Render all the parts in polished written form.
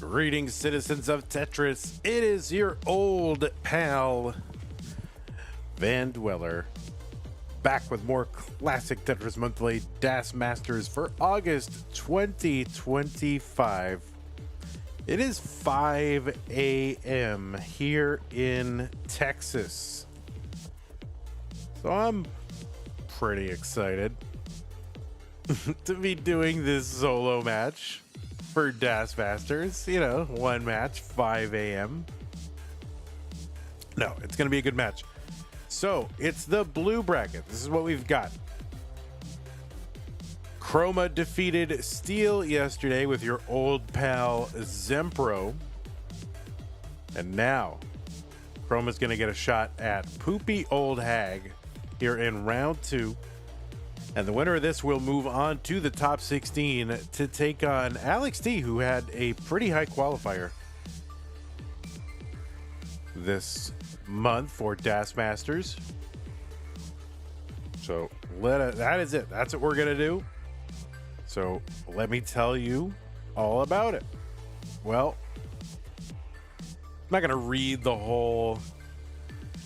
Greetings, citizens of Tetris. It is your old pal, Van Dweller, back with more classic Tetris Monthly DAS Masters for August 2025. It is 5 a.m. here in Texas. So I'm pretty excited to be doing this solo match for DAS Masters. You know, one match, 5 a.m. No, it's going to be a good match. So, it's the blue bracket. This is what we've got. Chroma defeated Steel yesterday with your old pal Zempro. And now, Chroma's going to get a shot at Poopy Old Hag here in round 2. And the winner of this will move on to the top 16 to take on Alex D, who had a pretty high qualifier this month for DAS Masters. So that is it. That's what we're going to do. So let me tell you all about it. Well, I'm not going to read the whole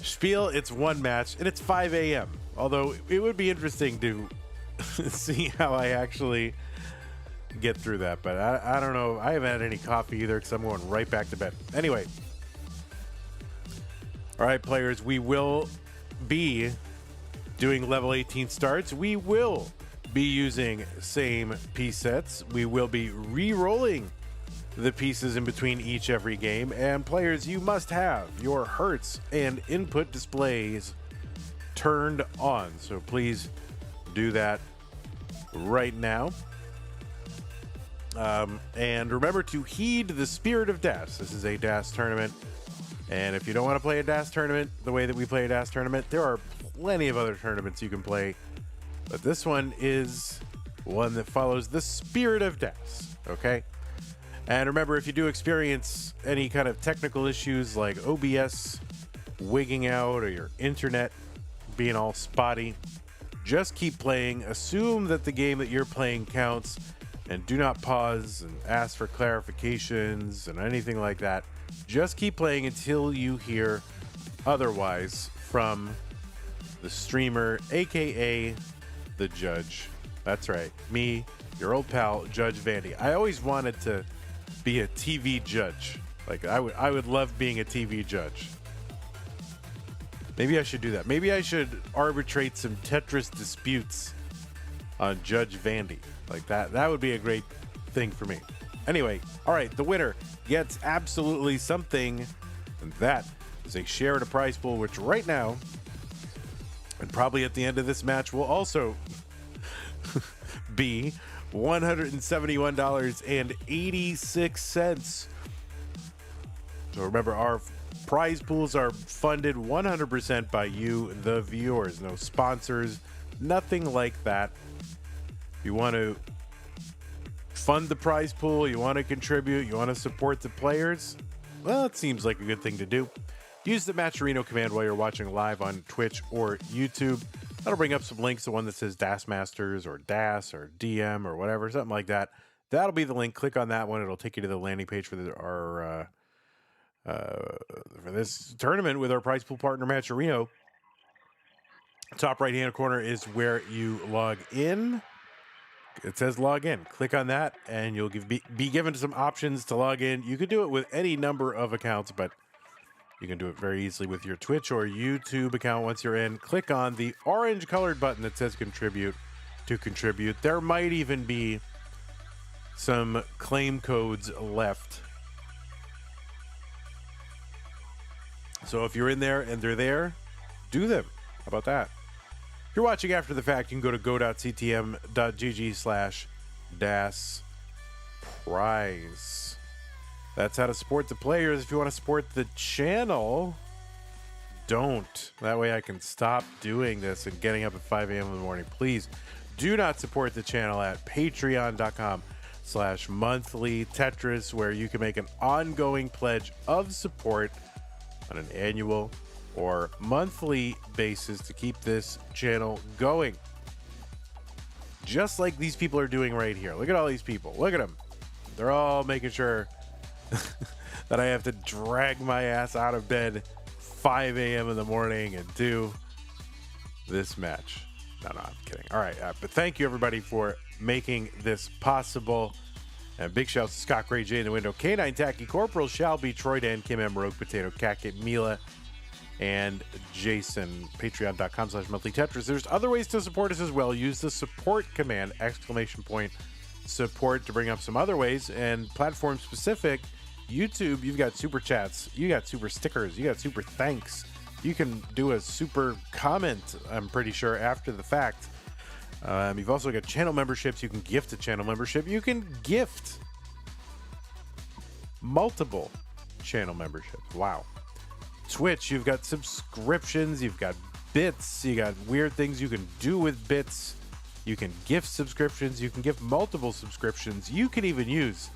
spiel. It's one match and it's 5 a.m. Although it would be interesting to see how I actually get through that. But I don't know. I haven't had any coffee either because I'm going right back to bed. Anyway. All right, players. We will be doing level 18 starts. We will be using same piece sets. We will be re-rolling the pieces in between every game. And players, you must have your hertz and input displays turned on. So please do that right now. And remember to heed the spirit of DAS. This is a DAS tournament. And if you don't want to play a DAS tournament the way that we play a DAS tournament, there are plenty of other tournaments you can play. But this one is one that follows the spirit of DAS. Okay? And remember, if you do experience any kind of technical issues like OBS wigging out or your internet being all spotty, just keep playing. Assume that the game that you're playing counts and do not pause and ask for clarifications and anything like that. Just keep playing until you hear otherwise from the streamer, aka the judge. That's right, me, your old pal, Judge Vandy. I always wanted to be a TV judge. Like I would love being a TV judge. Maybe I should do that. Maybe I should arbitrate some Tetris disputes on Judge Vandy. Like that would be a great thing for me. Anyway, all right, the winner gets absolutely something, and that is a share at a prize pool, which right now, and probably at the end of this match, will also be $171.86. So remember, our prize pools are funded 100% by you, the viewers. No sponsors, nothing like that. If you want to fund the prize pool, you want to contribute, you want to support the players, well, it seems like a good thing to do. Use the Matcherino command while you're watching live on Twitch or YouTube. That'll bring up some links, the one that says DAS Masters or DAS or DM or whatever, something like that. That'll be the link. Click on that one. It'll take you to the landing page for our for this tournament with our prize pool partner, Matcherino. Top right-hand corner is where you log in. It says log in. Click on that, and you'll be given some options to log in. You could do it with any number of accounts, but you can do it very easily with your Twitch or YouTube account once you're in. Click on the orange-colored button that says contribute to contribute. There might even be some claim codes left. So if you're in there and they're there, do them. How about that? If you're watching after the fact, you can go to go.ctm.gg/DAS prize. That's how to support the players. If you want to support the channel, don't. That way I can stop doing this and getting up at 5 a.m. in the morning. Please do not support the channel at patreon.com/monthly Tetris, where you can make an ongoing pledge of support on an annual or monthly basis to keep this channel going. Just like these people are doing right here. Look at all these people. Look at them. They're all making sure that I have to drag my ass out of bed 5 a.m. in the morning and do this match. No, I'm kidding. All right, but thank you everybody for making this possible. And big shouts to Scott Gray, J in the window, K9 Tacky, Corporal Shelby, Troy Dan, Kim M, Rogue Potato, Cacket, Mila, and Jason. Patreon.com/monthly Tetris. There's other ways to support us as well. Use the support command, !support, to bring up some other ways. And platform specific, YouTube, you've got super chats, you got super stickers, you got super thanks. You can do a super comment, I'm pretty sure, after the fact. You've also got channel memberships. You can gift a channel membership. You can gift multiple channel memberships. Wow. Twitch, you've got subscriptions. You've got bits. You got weird things you can do with bits. You can gift subscriptions. You can gift multiple subscriptions. You can even use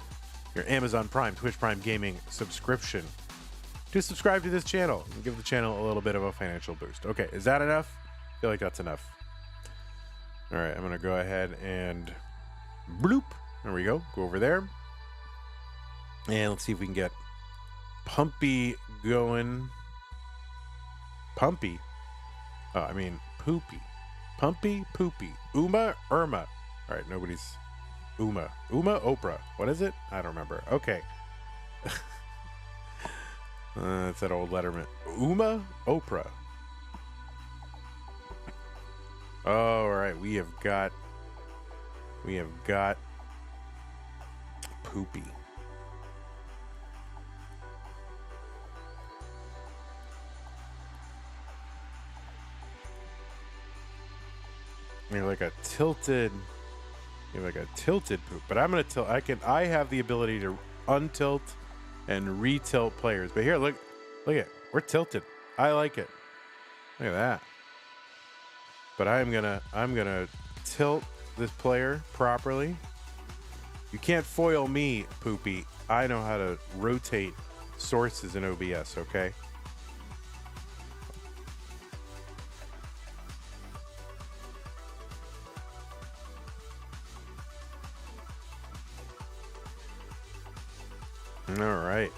your Amazon Prime, Twitch Prime Gaming subscription to subscribe to this channel and give the channel a little bit of a financial boost. Okay, is that enough? I feel like that's enough. All right, I'm going to go ahead and bloop. There we go. Go over there. And let's see if we can get Pumpy going. Pumpy? Oh, I mean Poopy. Pumpy, Poopy. Uma, Irma. All right, nobody's... Uma, Oprah. What is it? I don't remember. Okay. It's that old Letterman. Uma, Oprah. All right, we have got Poopy. You're like a tilted poop, but I'm gonna tilt. I have the ability to untilt and retilt players. But here, look at, we're tilted. I like it. Look at that. But I'm gonna tilt this player properly. You can't foil me, Poopy. I know how to rotate sources in OBS, okay? All right.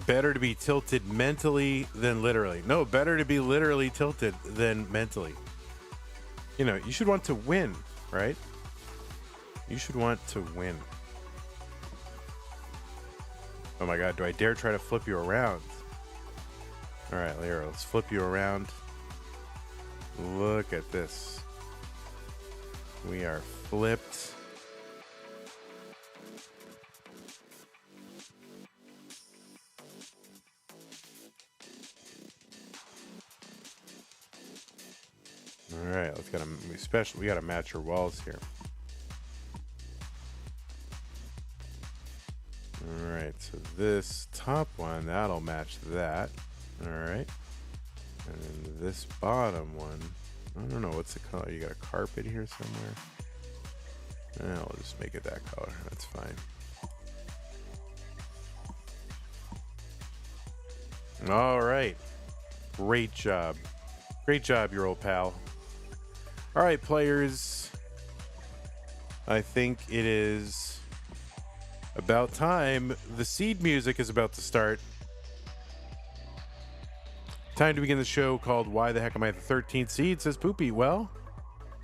Better to be tilted mentally than literally. No, better to be literally tilted than mentally. You know, you should want to win, right? You should want to win. Oh my God, do I dare try to flip you around? All right, Lyra, let's flip you around. Look at this. We are flipped. All right, we gotta match your walls here. All right, so this top one, that'll match that. All right, and then this bottom one, I don't know, what's the color? You got a carpet here somewhere? I'll just make it that color, that's fine. All right, great job, your old pal. All right, players, I think it is about time. The seed music is about to start. Time to begin the show called Why the Heck Am I the 13th Seed, says Poopy. Well,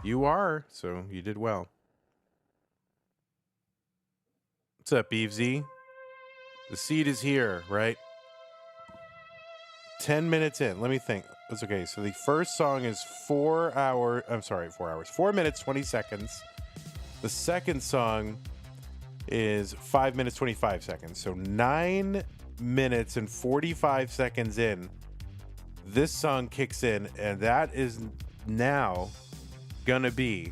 you are, so you did well. What's up, Evesy? The seed is here, right? 10 minutes in. Let me think. That's okay. So the first song is 4 minutes, 20 seconds. The second song is 5 minutes, 25 seconds. So 9 minutes and 45 seconds in, this song kicks in, and that is now gonna be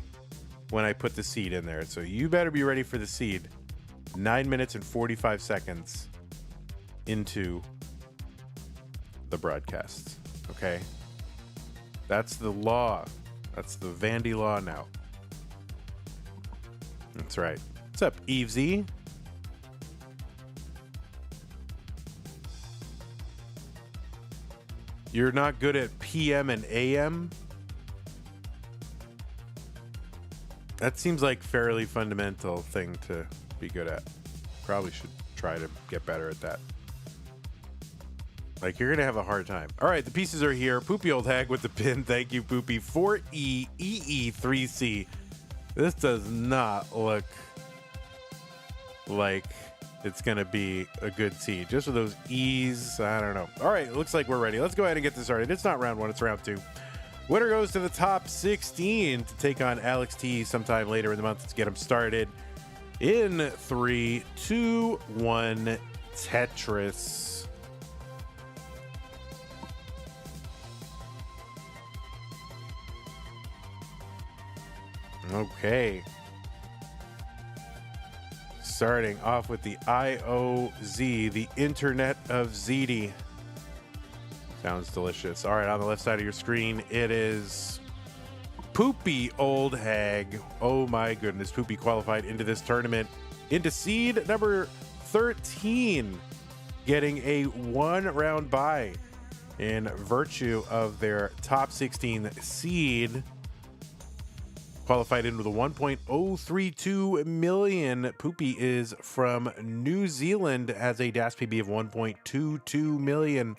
when I put the seed in there. So you better be ready for the seed. 9 minutes and 45 seconds into the broadcast. Okay? That's the law. That's the Vandy law now. That's right. What's up, Evesy? You're not good at PM and AM? That seems like fairly fundamental thing to be good at. Probably should try to get better at that. Like, you're going to have a hard time. All right, the pieces are here. Poopy Old Hag with the pin. Thank you, Poopy. 4E, EE, 3C. This does not look like it's going to be a good C. Just with those E's, I don't know. All right, looks like we're ready. Let's go ahead and get this started. It's not round one, it's round two. Winner goes to the top 16 to take on Alex T sometime later in the month. Let's get them started. In 3, 2, 1, Tetris. Okay. Starting off with the IOZ, the Internet of ZD. Sounds delicious. All right, on the left side of your screen, it is Poopy Old Hag. Oh my goodness, Poopy qualified into this tournament into seed number 13, getting a 1-round bye in virtue of their top 16 seed. Qualified into the 1.032 million. Poopy is from New Zealand, has a DAS PB of 1.22 million,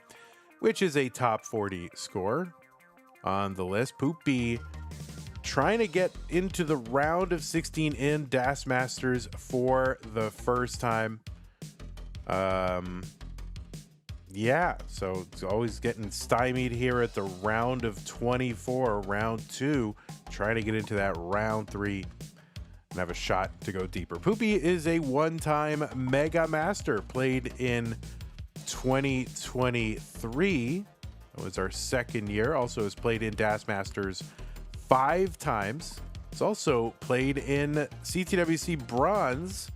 which is a top 40 score on the list. Poopy trying to get into the round of 16 in DAS Masters for the first time. Yeah, so it's always getting stymied here at the round of 24, round 2, trying to get into that round 3 and have a shot to go deeper. Poopy is a one-time Mega Master, played in 2023. It was our second year. Also has played in DAS Masters 5 times. It's also played in CTWC Bronze.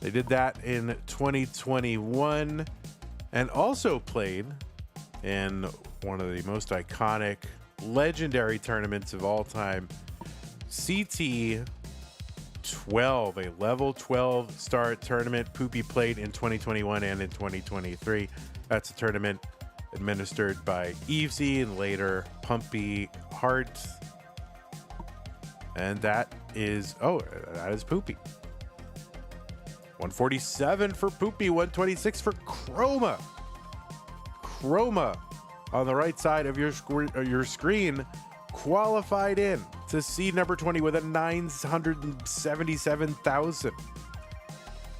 They did that in 2021. And also played in one of the most iconic, legendary tournaments of all time, CT 12, a level 12 star tournament. Poopy played in 2021 and in 2023. That's a tournament administered by Evesy and later Pumpy Heart. And that is Poopy. 147 for Poopy, 126 for Chroma. Chroma on the right side of your screen qualified in to seed number 20 with a 977,000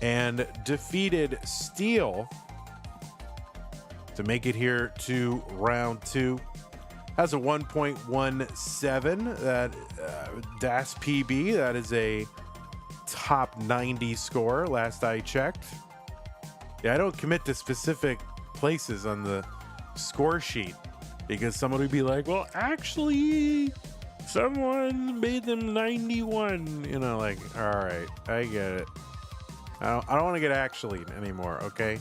and defeated Steel to make it here to round 2. Has a 1.17 that DAS PB. That is a top 90 score last I checked. Yeah, I don't commit to specific places on the score sheet because someone would be like, well, actually someone made them 91, you know, like, all right, I get it. I don't want to get actually anymore. Okay,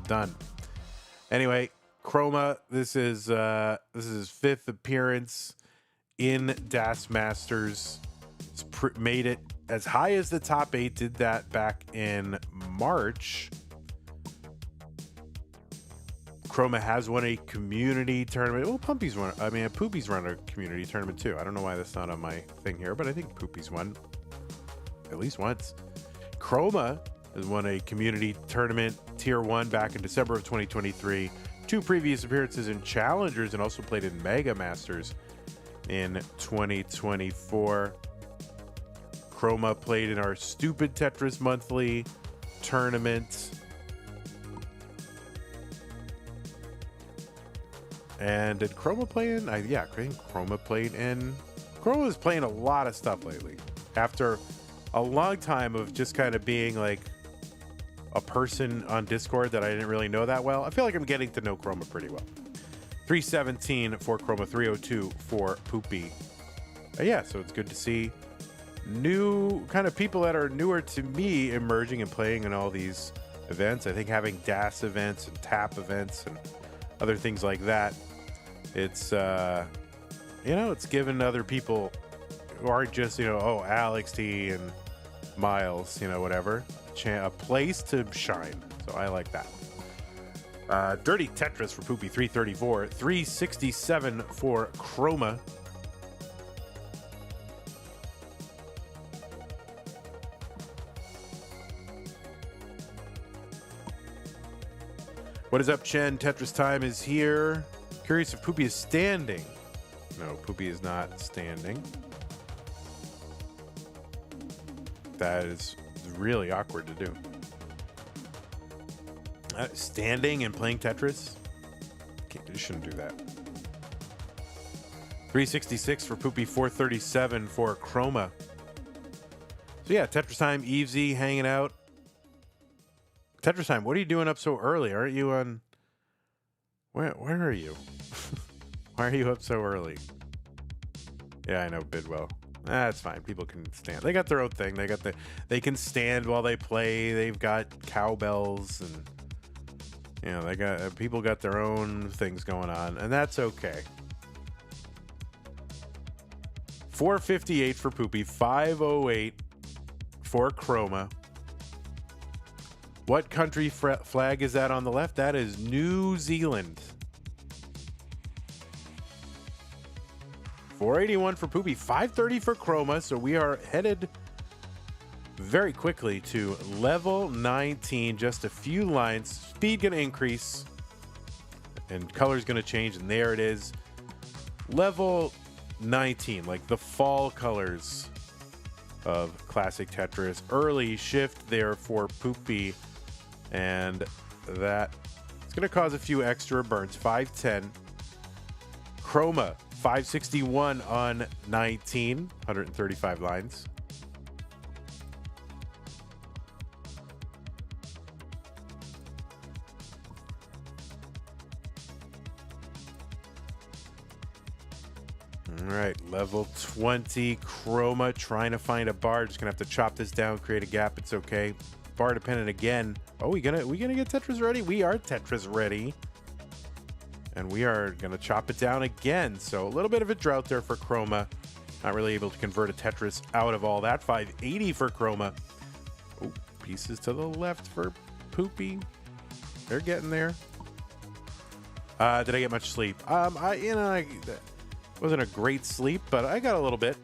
done. Anyway, Chroma, this is his 5th appearance in DAS Masters. It's made it as high as the top 8, did that back in March. Chroma has won a community tournament. Well, Poopy's run a community tournament too. I don't know why that's not on my thing here, but I think Poopy's won at least once. Chroma has won a community tournament tier 1 back in December of 2023. 2 previous appearances in Challengers and also played in Mega Masters in 2024. Chroma played in our Stupid Tetris monthly tournament. And did Chroma play in? Yeah, I think Chroma played in. Chroma was playing a lot of stuff lately. After a long time of just kind of being like a person on Discord that I didn't really know that well, I feel like I'm getting to know Chroma pretty well. 317 for Chroma, 302 for Poopy. Yeah, so it's good to see new kind of people that are newer to me emerging and playing in all these events. I think having DAS events and TAP events and other things like that, it's it's given other people who aren't just Alex T and Miles, whatever, a place to shine. So I like that. Dirty Tetris for Poopy, 334. 367 for Chroma. What is up, Chen? Tetris time is here. Curious if Poopy is standing. No, Poopy is not standing. That is really awkward to do. Standing and playing Tetris? You shouldn't do that. 366 for Poopy, 437 for Chroma. So yeah, Tetris time, Evesy hanging out. Tetris time, what are you doing up so early? Aren't you on... Where are you? Why are you up so early? Yeah, I know, Bidwell. That's fine. People can stand. They got their own thing. They can stand while they play. They've got cowbells and they got people got their own things going on, and that's okay. 458 for Poopy, 508 for Chroma. What country flag is that on the left? That is New Zealand. 481 for Poopy, 530 for Chroma. So we are headed very quickly to level 19. Just a few lines. Speed going to increase. And color's going to change. And there it is. Level 19. Like the fall colors of classic Tetris. Early shift there for Poopy. And that it's going to cause a few extra burns. 510. Chroma, 561 on 19. 135 lines. All right, level 20. Chroma trying to find a bar. Just going to have to chop this down, create a gap. It's okay. Bar dependent again. Oh, we gonna get Tetris ready? We are Tetris ready. And we are gonna chop it down again. So a little bit of a drought there for Chroma. Not really able to convert a Tetris out of all that. 580 for Chroma. Oh, pieces to the left for Poopy. They're getting there. Did I get much sleep? I wasn't a great sleep, but I got a little bit.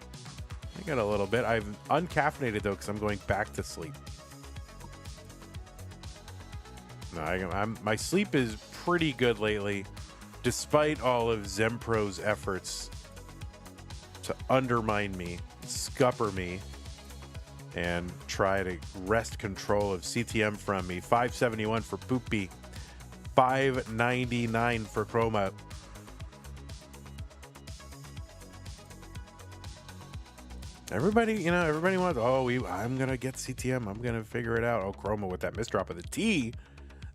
I'm uncaffeinated though, because I'm going back to sleep. No, my sleep is pretty good lately, despite all of Zempro's efforts to undermine me, scupper me, and try to wrest control of CTM from me. 571 for Poopy, 599 for Chroma. Everybody wants, I'm going to get CTM. I'm going to figure it out. Oh, Chroma with that misdrop of the T.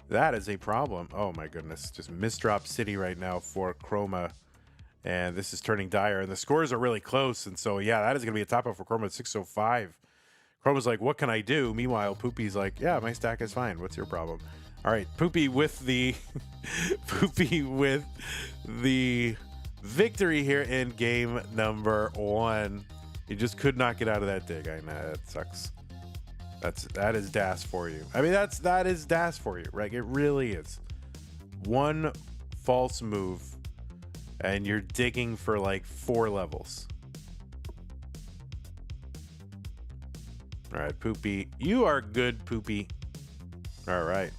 That is a problem. Oh, my goodness. Just misdrop city right now for Chroma. And this is turning dire. And the scores are really close. And so, yeah, that is going to be a top up for Chroma at 605. Chroma's like, what can I do? Meanwhile, Poopy's like, yeah, my stack is fine. What's your problem? All right, Poopy with the victory here in game number 1. You just could not get out of that dig. I know that sucks. That is DAS for you. I mean, that is DAS for you, right? It really is. One false move, and you're digging for like 4 levels. All right, Poopy, you are good, Poopy. All right,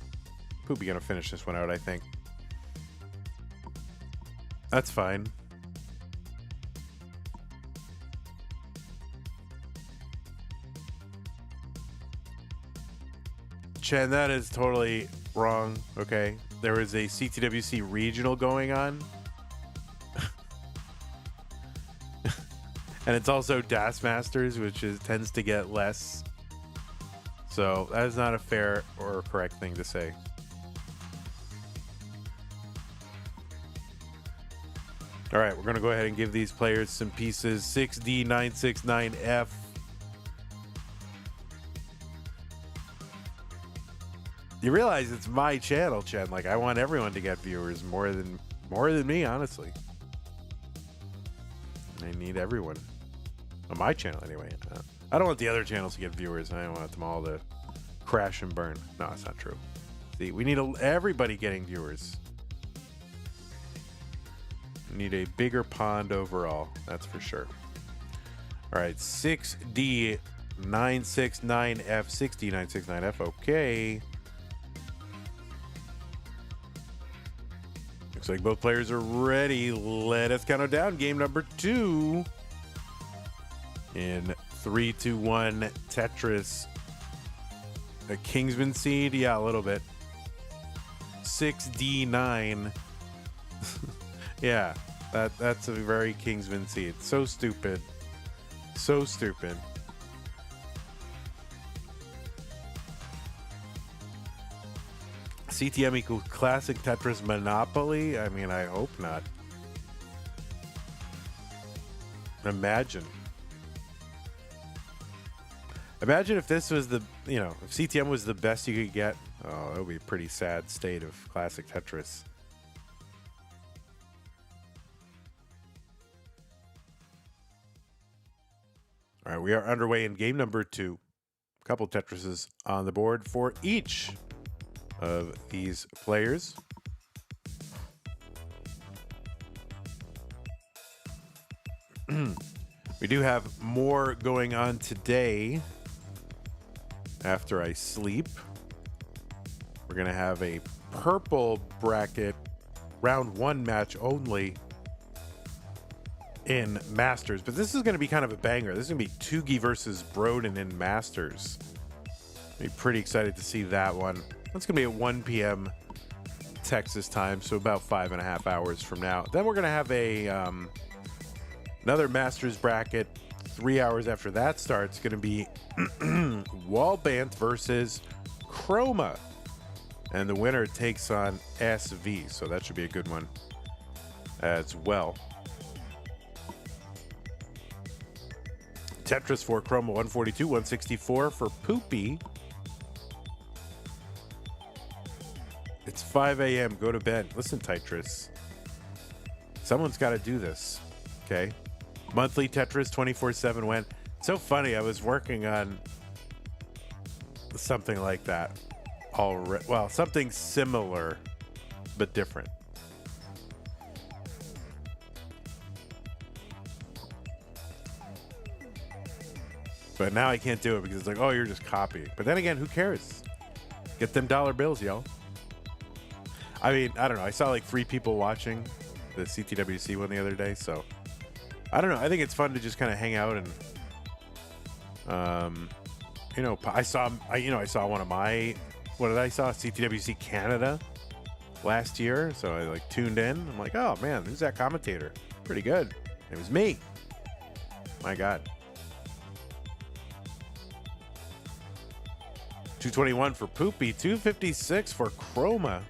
Poopy gonna finish this one out, I think. That's fine. Chen, that is totally wrong. Okay, there is a CTWC regional going on. And it's also DAS Masters, which tends to get less. So that is not a fair or correct thing to say. All right, we're going to go ahead and give these players some pieces. 6D969F. You realize it's my channel, Chen. Like, I want everyone to get viewers more than me, honestly. I need everyone. On my channel, anyway. I don't want the other channels to get viewers. I don't want them all to crash and burn. No, that's not true. See, we need everybody getting viewers. We need a bigger pond overall, that's for sure. All right, 6D969F, 6D969F, okay. Looks like both players are ready. Let us count it down. Game number 2. In 3, 2, 1, Tetris. A Kingsman seed? Yeah, a little bit. 6D9. Yeah, that's a very Kingsman seed. So stupid. So stupid. CTM equals classic Tetris Monopoly? I mean, I hope not. Imagine. Imagine if this was the, you know, if CTM was the best you could get. Oh, that would be a pretty sad state of classic Tetris. All right, we are underway in game number 2. A couple Tetrises on the board for each of these players. We do have more going on today after I sleep. We're going to have a purple bracket round 1 match only in Masters, but this is going to be kind of a banger. This is going to be Toogie versus Broden in Masters. Be pretty excited to see that one. That's going to be at 1 p.m. Texas time, so about 5.5 hours from now. Then we're going to have a another Masters bracket 3 hours after that starts. Going to be Wallbant versus Chroma, and the winner takes on SV, so that should be a good one as well. Tetris for Chroma 142, 164 for Poopy. It's 5 a.m. Go to bed. Listen, Tetris. Someone's got to do this. Okay. Monthly Tetris 24/7 went. So funny. I was working on something like that already. Well, something similar, but different. But now I can't do it because it's like, oh, you're just copying. But then again, who cares? Get them dollar bills, yo. I mean, I don't know. I saw like 3 people watching the CTWC one the other day, so I don't know. I think it's fun to just kind of hang out and, you know, I saw one of my, what did I saw? CTWC Canada last year, so I like tuned in. I'm like, oh man, who's that commentator? Pretty good. It was me. My God. 221 for Poopy, 256 for Chroma.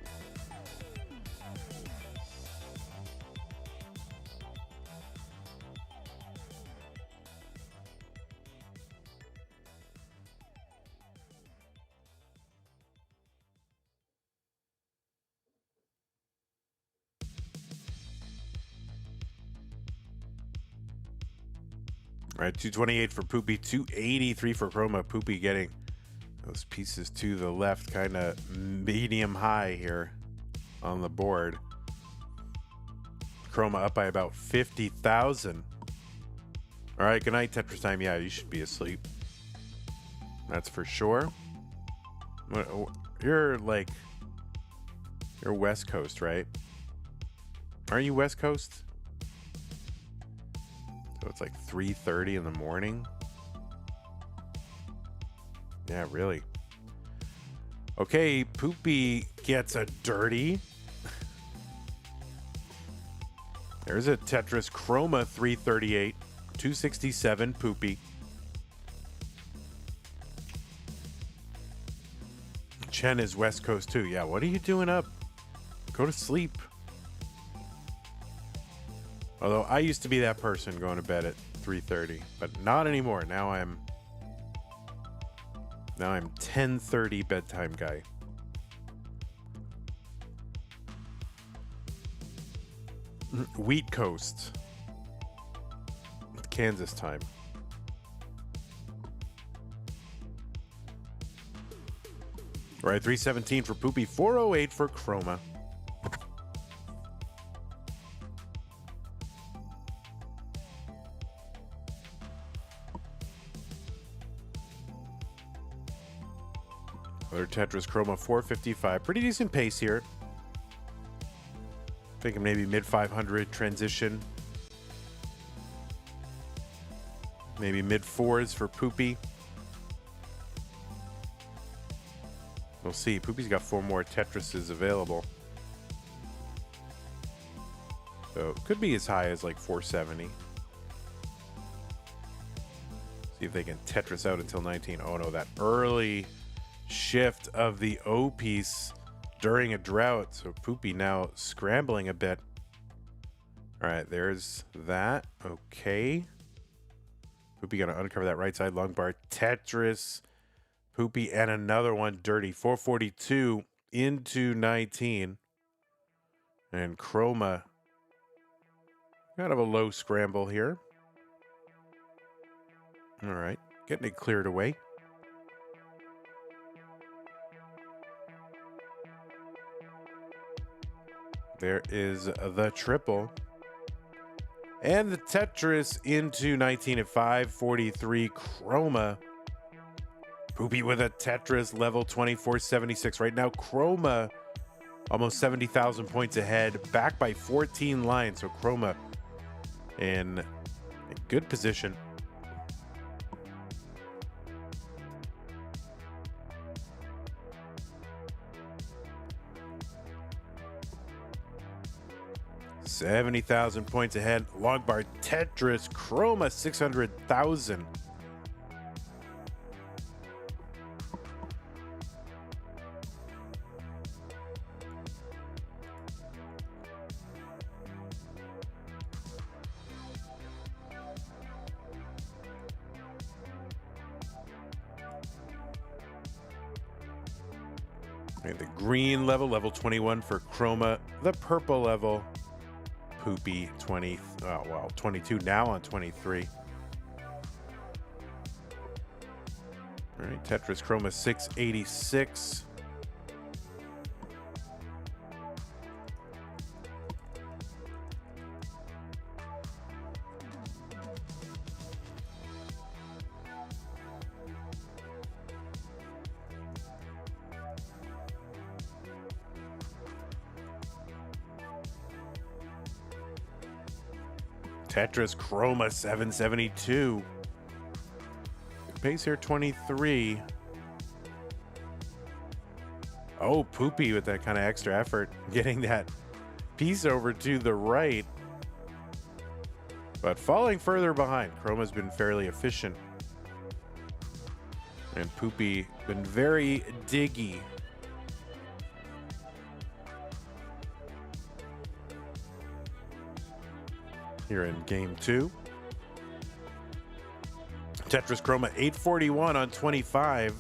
All right, 228 for Poopy, 283 for Chroma. Poopy getting those pieces to the left, kind of medium high here on the board. Chroma up by about 50,000. All right, good night, Tetris time. Yeah, you should be asleep. That's for sure. You're West Coast, right? Aren't you West Coast? So it's like 3:30 in the morning. Yeah, really. Okay, Poopy gets a dirty. There's a Tetris Chroma 338, 267 Poopy. Chen is West Coast too. Yeah, what are you doing up? Go to sleep. Although I used to be that person going to bed at 3:30, but not anymore. Now I'm 10:30 bedtime guy. Wheat Coast. Kansas time. All right, 317 for Poopy, 408 for Chroma. Other Tetris Chroma, 455. Pretty decent pace here. Thinking maybe mid 500 transition. Maybe mid fours for Poopy. We'll see. Poopy's got 4 more Tetrises available. So it could be as high as like 470. See if they can Tetris out until 19. Oh no, that early shift of the O piece during a drought. So Poopy now scrambling a bit. All right, there's that. Okay. Poopy gonna uncover that right side lung bar. Tetris. Poopy and another one dirty. 442 into 19. And Chroma. Kind of a low scramble here. All right. Getting it cleared away. There is the triple. And the Tetris into 19 at 543. Chroma. Poopy with a Tetris level 2476. Right now, Chroma almost 70,000 points ahead. Back by 14 lines. So Chroma in a good position. $70,000 points ahead. Long bar Tetris. Chroma 600,000. The green level, level 21 for Chroma. The purple level, Poopy 22 now on 23. All right, Tetris Chroma 686. Tetris Chroma 772. Pace here 23. Oh, Poopy with that kind of extra effort, getting that piece over to the right. But falling further behind. Chroma's been fairly efficient. And Poopy been very diggy. Here in game 2. Tetris Chroma 841 on 25.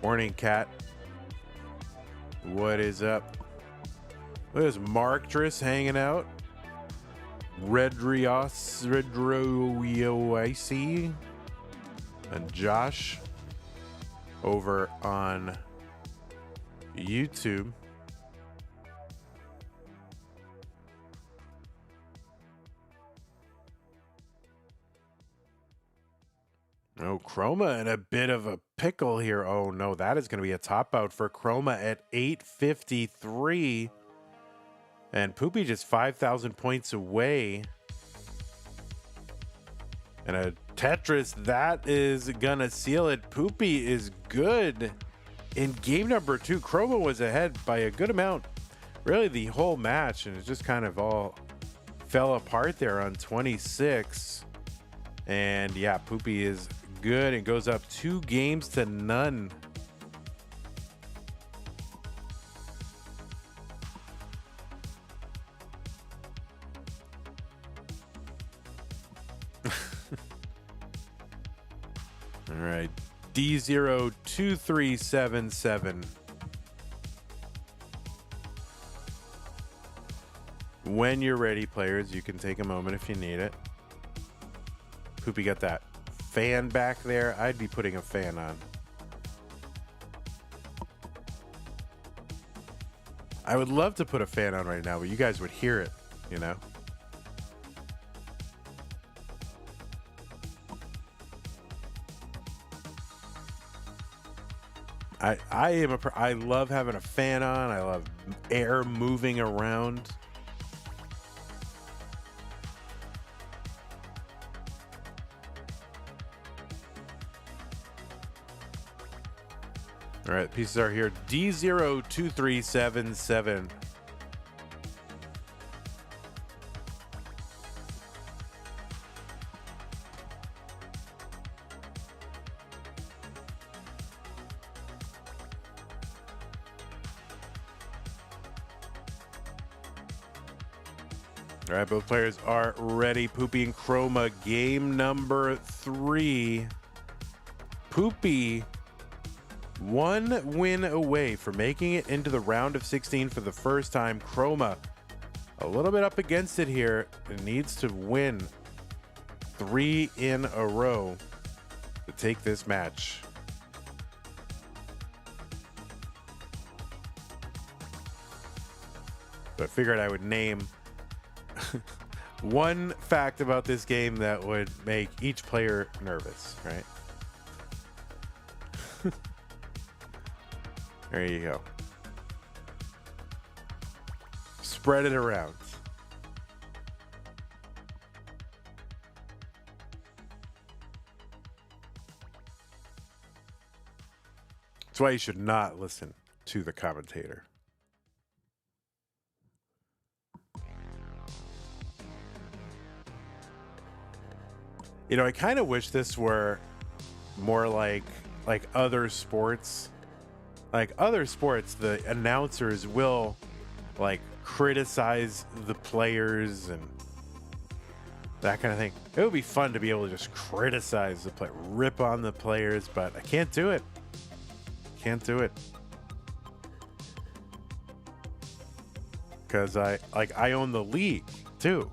Morning, Cat. What is up? There's Marktris hanging out. Redrioic and Josh over on YouTube. Oh, Chroma in a bit of a pickle here. Oh, no, that is going to be a top out for Chroma at 853. And Poopy just 5,000 points away. And a Tetris, that is going to seal it. Poopy is good. In game number 2, Chroma was ahead by a good amount. Really the whole match, and it just kind of all fell apart there on 26. And yeah, Poopy is good and goes up 2 games to none. All right, D02377. When you're ready, players, you can take a moment if you need it. Poopy got that fan back there. I'd be putting a fan on. I would love to put a fan on right now, but you guys would hear it, you know? I love having a fan on. I love air moving around. All right, pieces are here. D02377. All right, both players are ready. Poopy and Chroma, game number 3. Poopy, 1 win away from making it into the round of 16 for the first time. Chroma, a little bit up against it here. It needs to win 3 in a row to take this match. So I figured I would name one fact about this game that would make each player nervous, right? There you go. Spread it around. That's why you should not listen to the commentator. You know, I kind of wish this were more like other sports. Like other sports, the announcers will like criticize the players and that kind of thing. It would be fun to be able to just criticize the play, rip on the players, but I can't do it. Can't do it. Because I own the league too.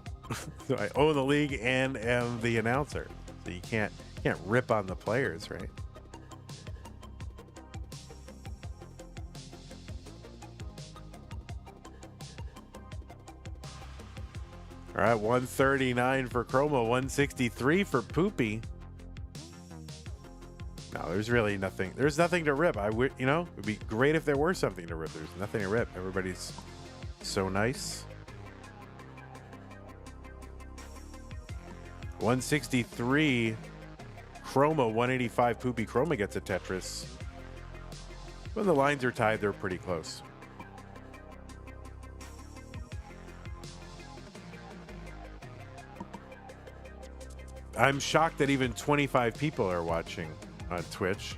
So I own the league and am the announcer. So you can't rip on the players, right? All right, 139 for Chroma, 163 for Poopy. No, there's really nothing. There's nothing to rip. I would, you know, it would be great if there were something to rip. There's nothing to rip. Everybody's so nice. 163 Chroma, 185 Poopy. Chroma gets a Tetris. When the lines are tied, they're pretty close. I'm shocked that even 25 people are watching on Twitch.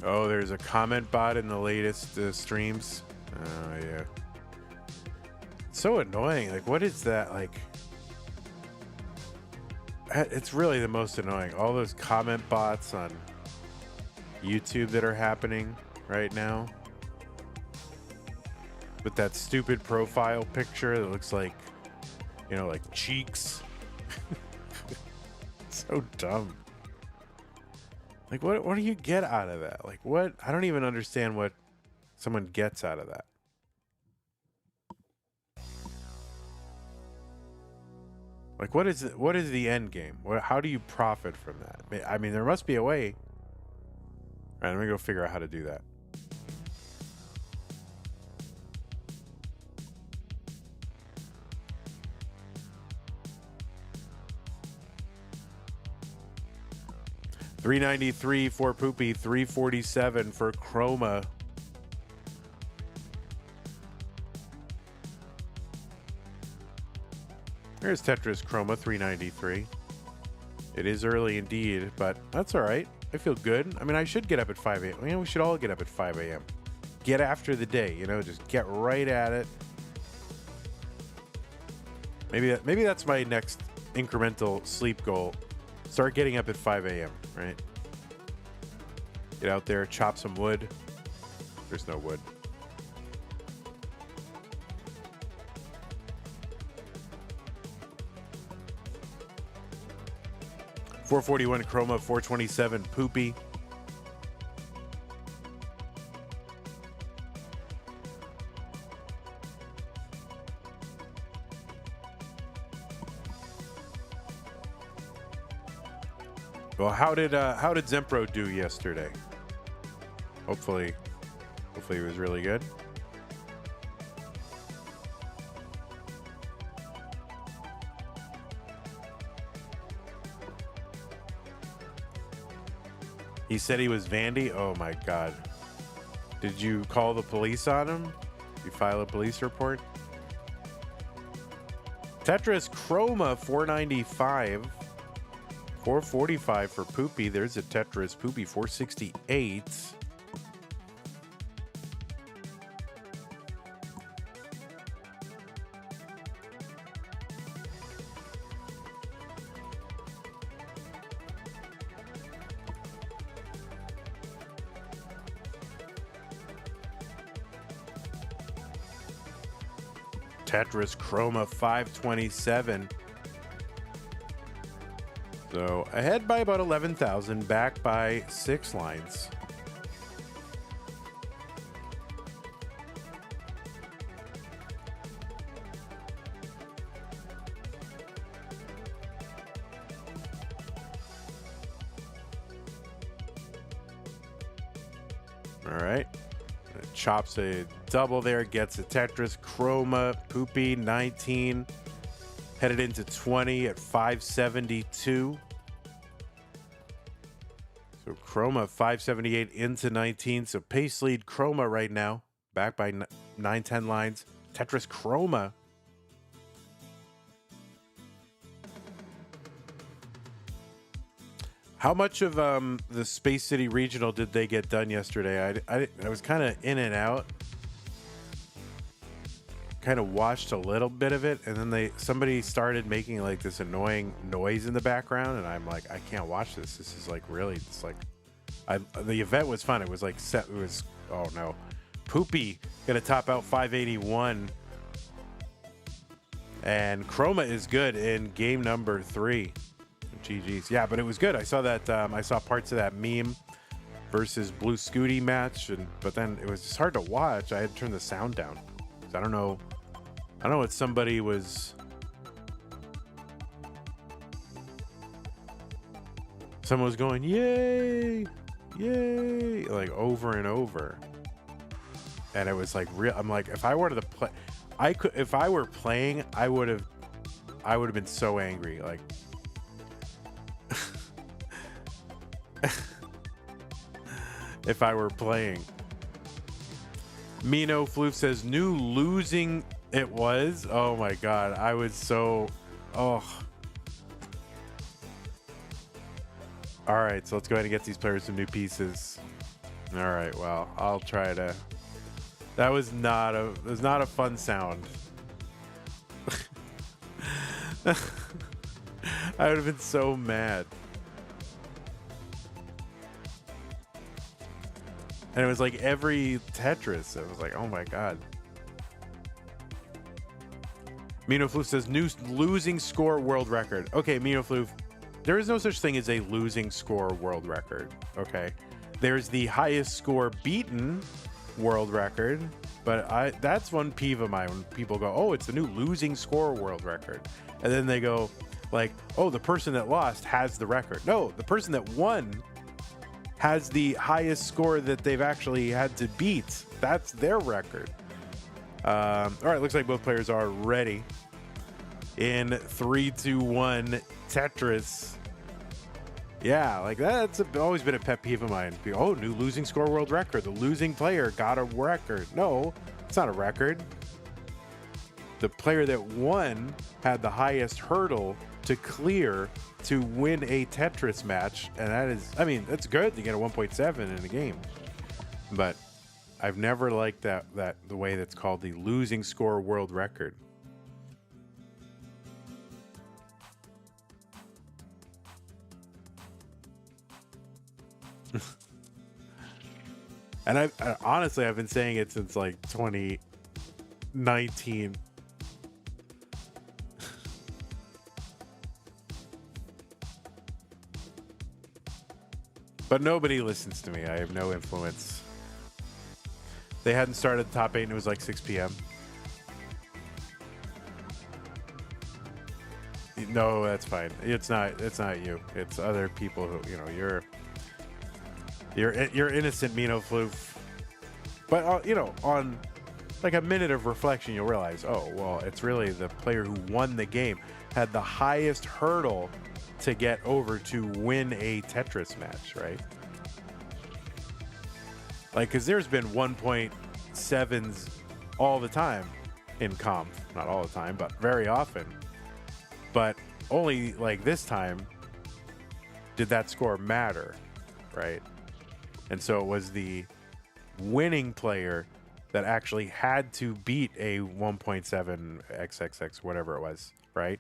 Oh, there's a comment bot in the latest streams. Oh, yeah. So annoying. Like, what is that? Like, it's really the most annoying. All those comment bots on YouTube that are happening right now with that stupid profile picture that looks like, you know, like cheeks. So dumb. Like, what do you get out of that? Like, what? I don't even understand what someone gets out of that. Like, what is the end game? How do you profit from that? I mean, there must be a way. All right, let me go figure out how to do that. $393 for Poopy, $347 for Chroma. There's Tetris Chroma, $393. It is early indeed, but that's all right. I feel good. I mean, I should get up at 5 a.m. You know, we should all get up at 5 a.m. Get after the day, you know, just get right at it. Maybe that's my next incremental sleep goal. Start getting up at 5 a.m., right? Get out there, chop some wood, There's no wood. $441 Chroma, $427 Poopy. Well, how did Zempro do yesterday? Hopefully it was really good. He said he was Vandy. Oh my God. Did you call the police on him? Did you file a police report? Tetris Chroma, $495. $445 for Poopy. There's a Tetris Poopy, $468. Tetris Chroma, $527. So ahead by about 11,000, back by 6 lines. All right. Chops a double there, gets a Tetris Chroma, Poopy, 19. Headed into 20 at 572. So Chroma 578 into 19. So pace lead Chroma right now. Back by 9-10 lines. Tetris Chroma. How much of the Space City Regional did they get done yesterday? I was kind of in and out. Kind of watched a little bit of it, and then somebody started making like this annoying noise in the background, and I'm like, I can't watch this. This is like really, it's like, the event was fun. It was like set. It was, oh no, Poopy gonna top out 581, and Chroma is good in game number 3. GG's, yeah, but it was good. I saw that. I saw parts of that meme versus Blue Scooty match, but then it was just hard to watch. I had to turn the sound down. I don't know what somebody was. Someone was going, yay, yay, like over and over. And it was like real. I'm like, if I were to play, if I were playing, I would have been so angry. Like, if I were playing. Mino Floof says new losing it was. Oh my God. I was so, oh. All right. So let's go ahead and get these players some new pieces. All right. Well, I'll try to, that was not a fun sound. I would have been so mad. And it was like every Tetris. It was like, oh my God. Mino Floof says, new losing score world record. Okay, Mino Floof, there is no such thing as a losing score world record. Okay. There's the highest score beaten world record. But that's one peeve of mine when people go, oh, it's the new losing score world record. And then they go like, oh, the person that lost has the record. No, the person that won has the highest score that they've actually had to beat. That's their record. All right, looks like both players are ready. In 3, 2, 1, Tetris. Yeah, like that's always been a pet peeve of mine. Oh, new losing score world record. The losing player got a record. No, it's not a record. The player that won had the highest hurdle to clear to win a Tetris match, and that is, I mean, that's good to get a 1.7 in a game, but I've never liked that the way that's called the losing score world record. And honestly, I've been saying it since like 2019. But nobody listens to me. I have no influence. They hadn't started the top 8 and it was like 6 p.m. No, that's fine. It's not you. It's other people who, you know, you're innocent, Mino Floof. But you know, on like a minute of reflection, you'll realize, oh, well, it's really the player who won the game had the highest hurdle to get over to win a Tetris match, right? Like, because there's been 1.7s all the time in comp. Not all the time, but very often. But only like this time did that score matter, right? And so it was the winning player that actually had to beat a 1.7 XXX, whatever it was, right?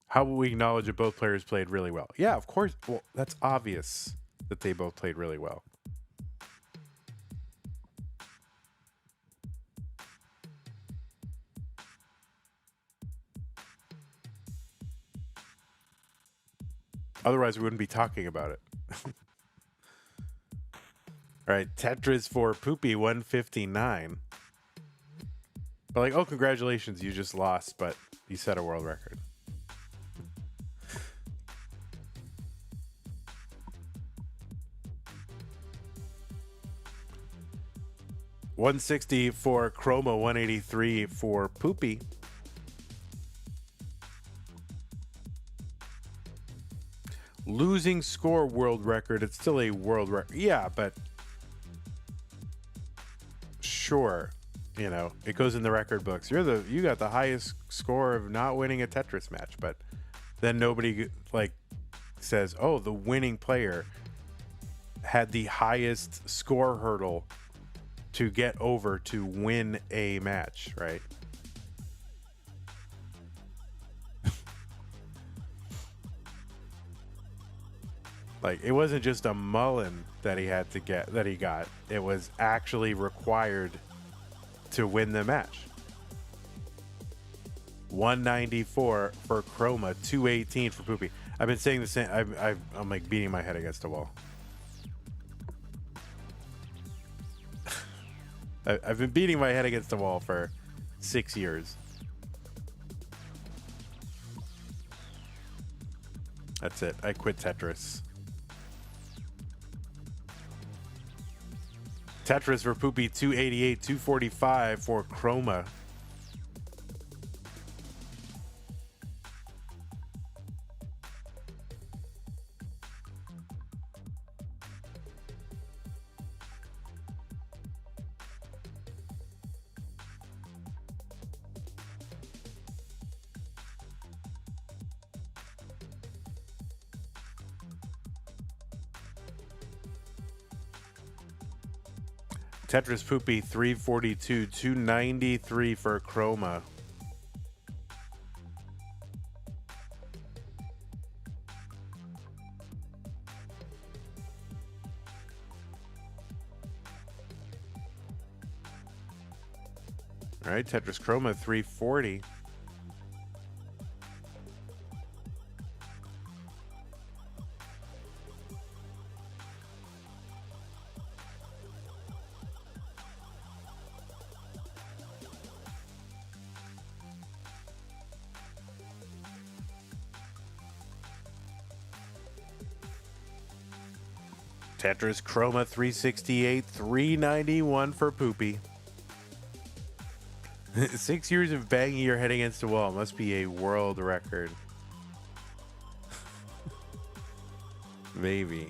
How will we acknowledge that both players played really well? Yeah, of course. Well, that's obvious that they both played really well. Otherwise, we wouldn't be talking about it. All right, Tetris for Poopy 159. But like, oh, congratulations, you just lost, but you set a world record. $160 for Chroma, 183 for Poopy. Losing score world record. It's still a world record. Yeah, but sure, you know, it goes in the record books. You got the highest score of not winning a Tetris match, but then nobody like says, "Oh, the winning player had the highest score hurdle to get over to win a match," right? Like, it wasn't just a mullen that he had to get, that he got. It was actually required to win the match. 194 for Chroma, 218 for Poopy. I've been saying the same. I'm like beating my head against a wall. I've been beating my head against the wall for 6 years. That's it. I quit Tetris. Tetris for Poopy, 288, 245 for Chroma. Tetris Poopy, 342, 293 for Chroma. All right, Tetris Chroma, 340. Tetris Chroma, 368, 391 for Poopy. 6 years of banging your head against a wall must be a world record. Maybe.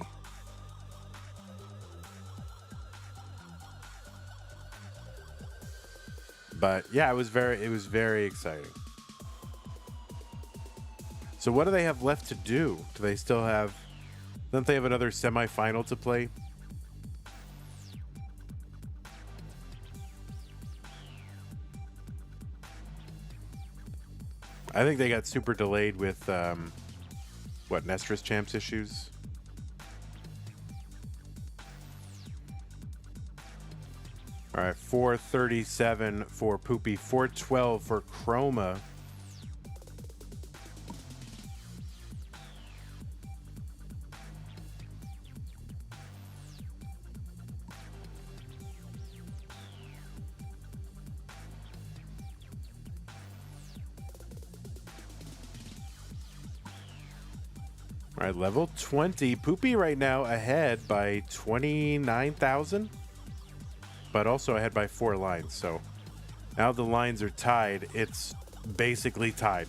But yeah, it was very exciting. So what do they have left to do? Do they still have... Don't they have another semifinal to play? I think they got super delayed with What, Nestris champs issues? All right, 437 for Poopy, 412 for Chroma. All right, level 20. Poopy right now ahead by 29,000, but also ahead by 4 lines. So now the lines are tied. It's basically tied.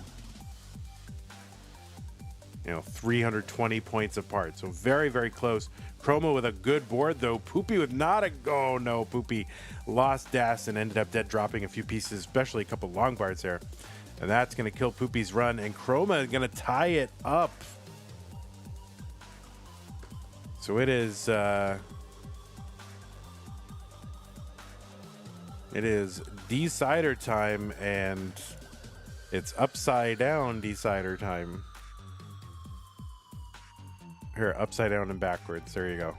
You know, 320 points apart. So very, very close. Chroma with a good board, though. Poopy with not a... Oh, no. Poopy lost Das and ended up dead dropping a few pieces, especially a couple long bars there. And that's going to kill Poopy's run. And Chroma is going to tie it up. So it is decider time, and it's upside down decider time. Here, upside down and backwards. There you go.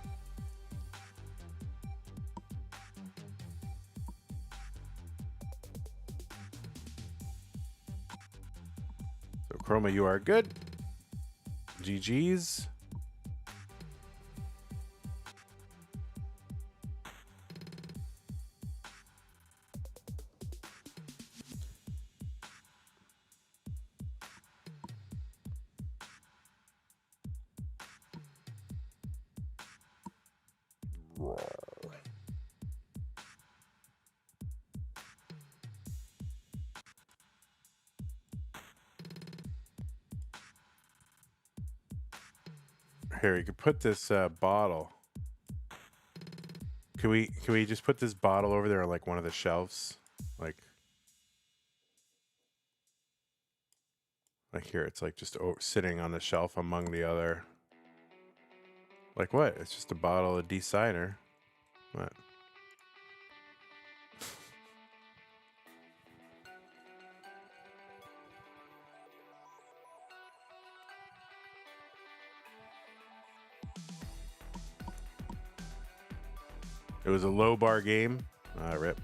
So Chroma, you are good. GG's. Here, you could put this bottle. Can we just put this bottle over there on like one of the shelves? Like here, it's like just sitting on the shelf among the other. Like what? It's just a bottle of decider. What? It was a low bar game. Rip.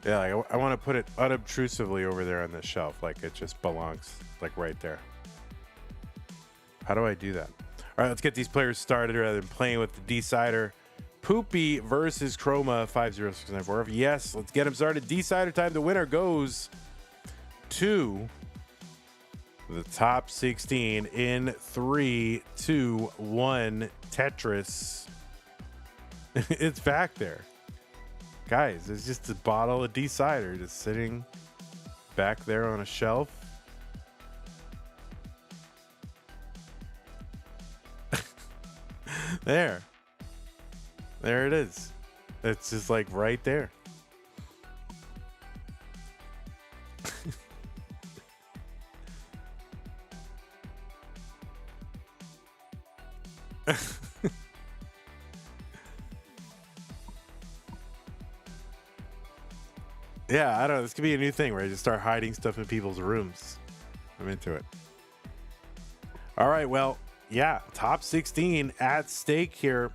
Yeah, like I want to put it unobtrusively over there on the shelf, like it just belongs, like right there. How do I do that? All right, let's get these players started rather than playing with the decider. Poopy versus Chroma 50694. Yes, let's get him started. Decider time. The winner goes to the top 16 in 3, 2, 1. Tetris. It's back there. Guys, it's just a bottle of decider just sitting back there on a shelf. There it is. It's just like right there. Yeah, I don't know. This could be a new thing where I just start hiding stuff in people's rooms. I'm into it. All right, well, yeah, top 16 at stake here.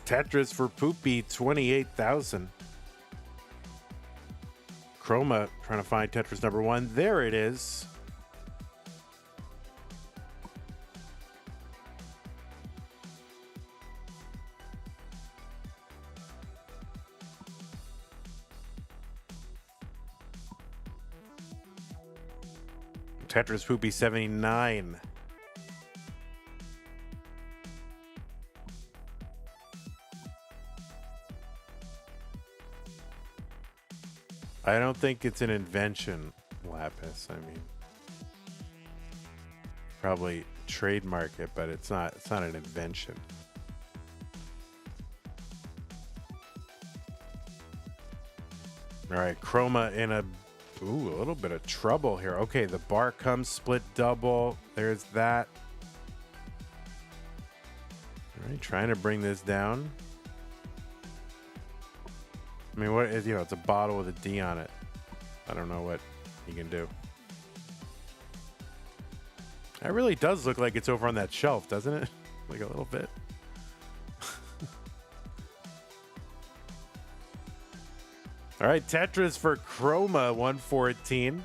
Tetris for Poopy, 28,000. Chroma trying to find Tetris number 1. There it is. Tetris Poopy 79. I don't think it's an invention, Lapis. I mean, probably trademark it, but it's not an invention. All right, Chroma in a little bit of trouble here. Okay, the bar comes split double. There's that. right, trying to bring this down. I mean, what is, you know, it's a bottle with a D on it. I don't know what you can do. That really does look like it's over on that shelf, doesn't it? Like a little bit. All right, Tetris for Chroma, 114.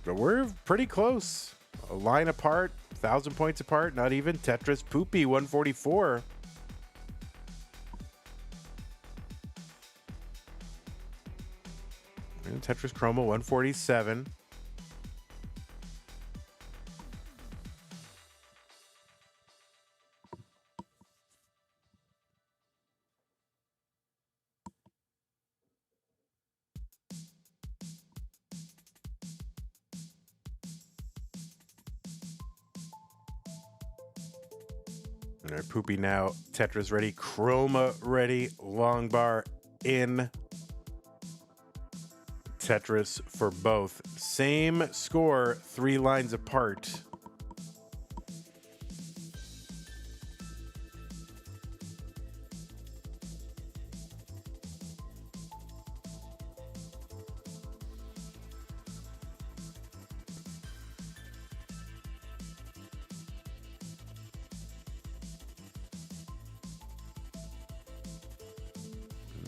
But we're pretty close. A line apart, 1,000 points apart, not even. Tetris Poopy, 144. And Tetris Chroma, 147. All right, Poopy now. Tetris ready. Chroma ready. Long bar in. Tetris for both. Same score, 3 lines apart.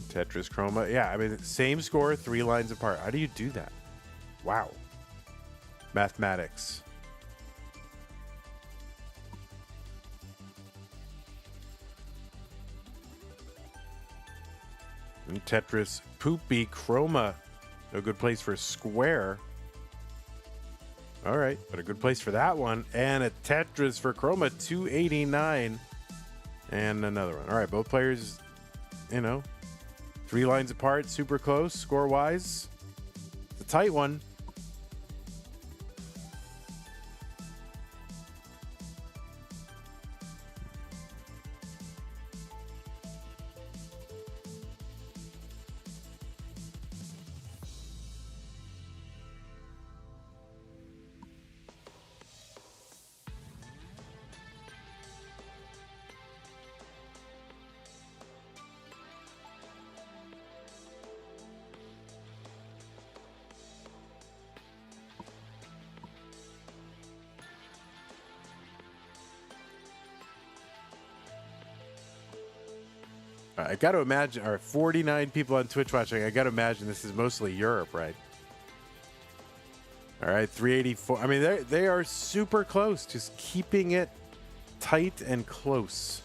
Tetris Chroma. Yeah, I mean, same score, 3 lines apart. How do you do that? Wow. Mathematics. And Tetris Poopy Chroma. No good place for square. All right, but a good place for that one. And a Tetris for Chroma, 289. And another one. All right, both players, you know, 3 lines apart, super close, score-wise. It's a tight one. I got to imagine, or 49 people on Twitch watching, I got to imagine this is mostly Europe, right? All right, 384. I mean, they are super close, just keeping it tight and close.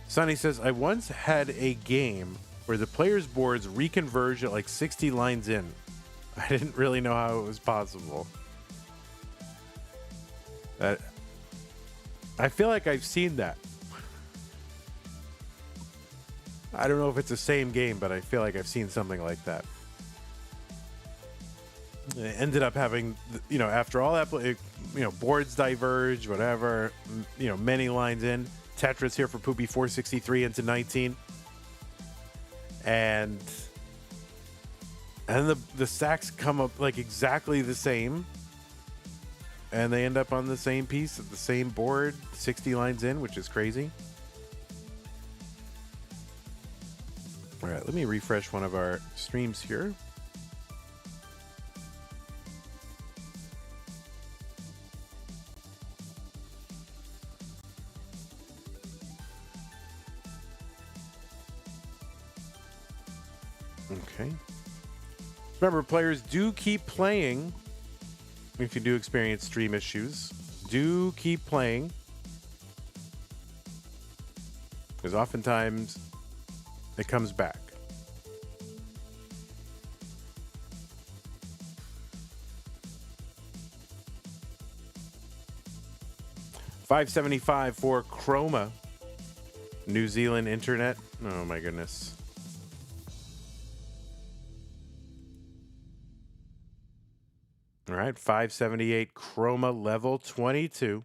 Sonny says, I once had a game where the player's boards reconverged at like 60 lines in. I didn't really know how it was possible. I feel like I've seen that. I don't know if it's the same game, but I feel like I've seen something like that. It ended up having, you know, after all that, you know, boards diverge, whatever, you know, many lines in. Tetris here for Poopy, 463 into 19. And the stacks come up like exactly the same. And they end up on the same piece, the same board, 60 lines in, which is crazy. All right, let me refresh one of our streams here. Okay. Remember, players do keep playing. If you do experience stream issues, do keep playing. Because oftentimes it comes back. $5.75 for Chroma. New Zealand internet. Oh my goodness. All right, 578 Chroma level 22.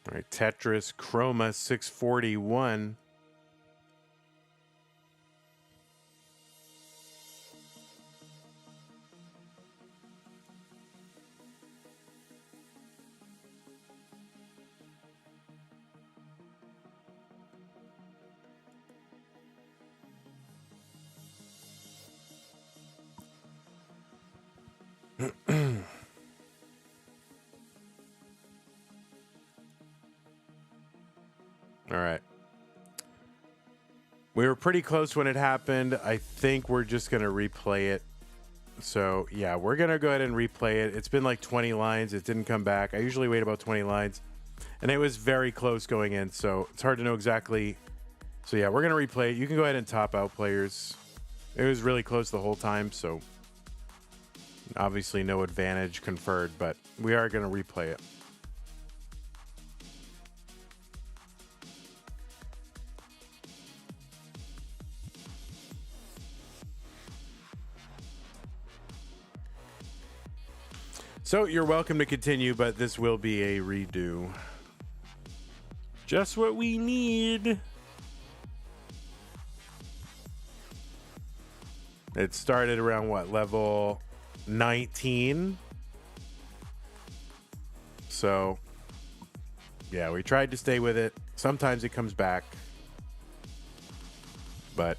All right, Tetris Chroma 641. All right. We were pretty close when it happened. I think we're just going to replay it. So, yeah, we're going to go ahead and replay it. It's been like 20 lines. It didn't come back. I usually wait about 20 lines. And it was very close going in, so it's hard to know exactly. So, yeah, we're going to replay it. You can go ahead and top out, players. It was really close the whole time, so obviously no advantage conferred, but we are going to replay it. So you're welcome to continue, but this will be a redo. Just what we need. It started around what, level 19? So, yeah, we tried to stay with it. Sometimes it comes back. But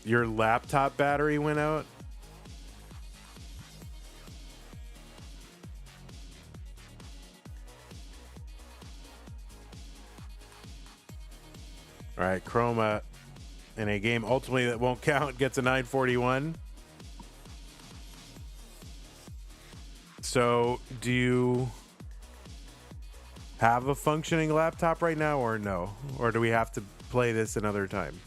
your laptop battery went out? All right, Chroma in a game ultimately that won't count gets a 941. So, do you have a functioning laptop right now or no? Or do we have to play this another time?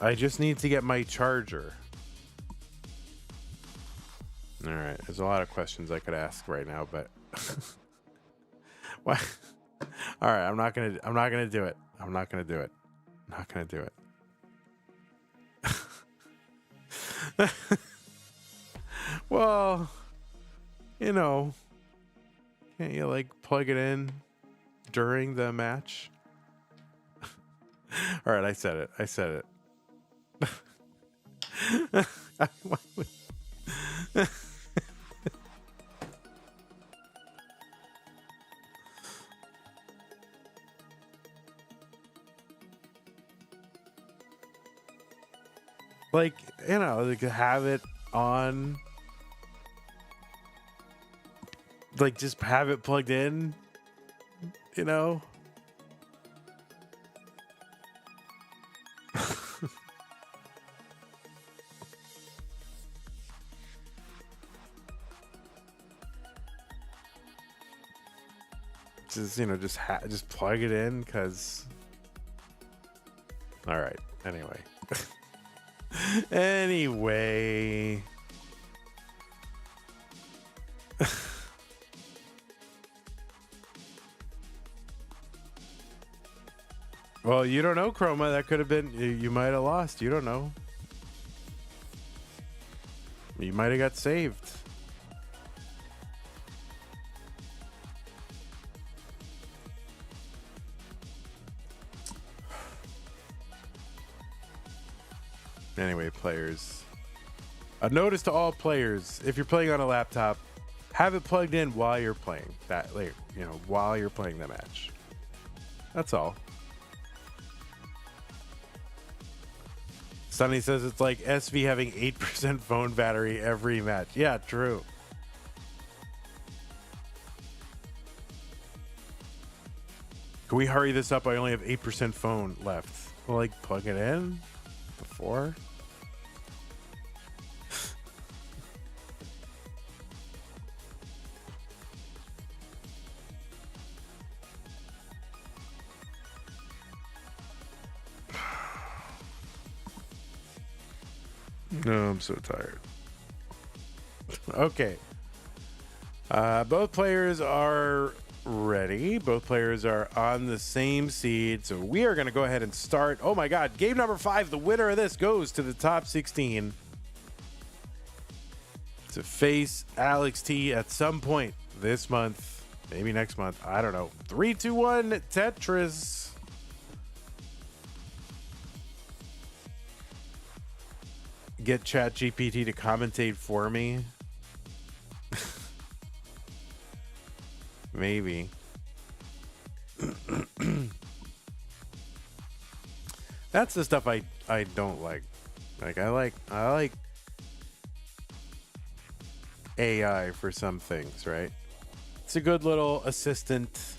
I just need to get my charger. All right, there's a lot of questions I could ask right now, but why? All right, I'm not gonna do it. I'm not gonna do it. I'm not gonna do it. Well, you know, can't you like plug it in during the match? All right, I said it. Like, you know, like have it on, like just have it plugged in, you know. Just, you know, just plug it in, because all right, anyway. Anyway. Well, you don't know, Chroma. That could have been, you might have lost. You don't know. You might have got saved. Anyway, players, a notice to all players: if you're playing on a laptop, have it plugged in while you're playing that, like, you know, while you're playing the match. That's all. Sonny says it's like SV having 8% phone battery every match. Yeah, true. Can we hurry this up? I only have 8% phone left. Well, like, plug it in before. No, I'm so tired. Okay. Both players are ready. Both players are on the same seed. So we are going to go ahead and start. Oh my God. Game number 5. The winner of this goes to the top 16 to face Alex T at some point this month. Maybe next month. I don't know. 3, 2, 1. Tetris. Get ChatGPT to commentate for me. Maybe. That's the stuff I don't like. Like I like AI for some things, right? It's a good little assistant.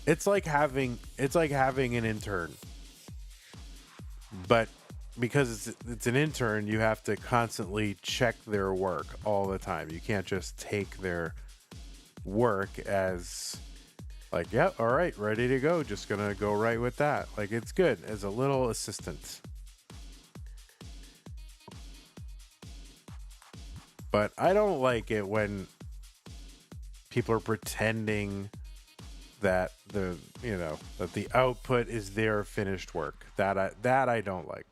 It's like having an intern. But because it's an intern, you have to constantly check their work all the time. You can't just take their work as like, yeah, all right, ready to go. Just gonna go right with that. Like, it's good as a little assistant. But I don't like it when people are pretending that that the output is their finished work. That I don't like.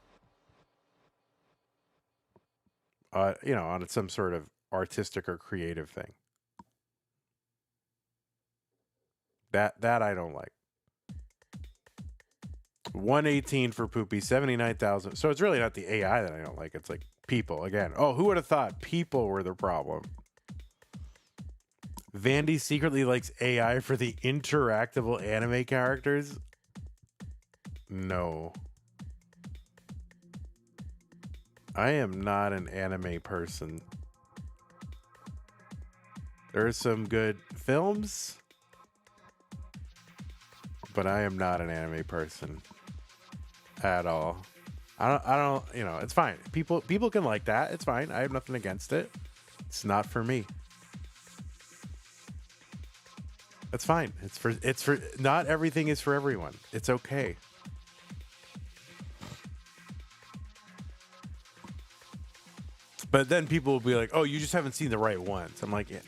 On some sort of artistic or creative thing. That I don't like. 118 for Poopy, 79,000. So it's really not the AI that I don't like. It's like people again. Oh, who would have thought people were the problem? Vandy secretly likes AI for the interactable anime characters. No. I am not an anime person. There are some good films, but I am not an anime person at all. I don't, it's fine. People can like that. It's fine. I have nothing against it. It's not for me. That's fine. It's for not everything is for everyone. It's okay. But then people will be like, "Oh, you just haven't seen the right ones." I'm like, yeah,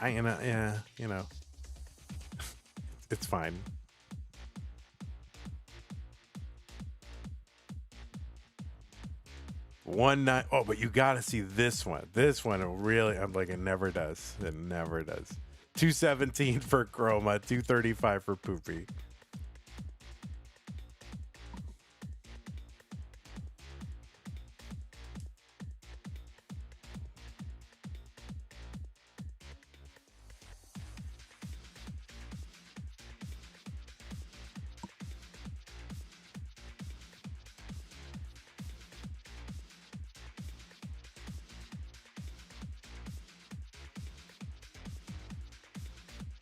it's fine. Oh, but you got to see this one. This one, I'm like, it never does. It never does. 217 for Chroma, 235 for Poopy.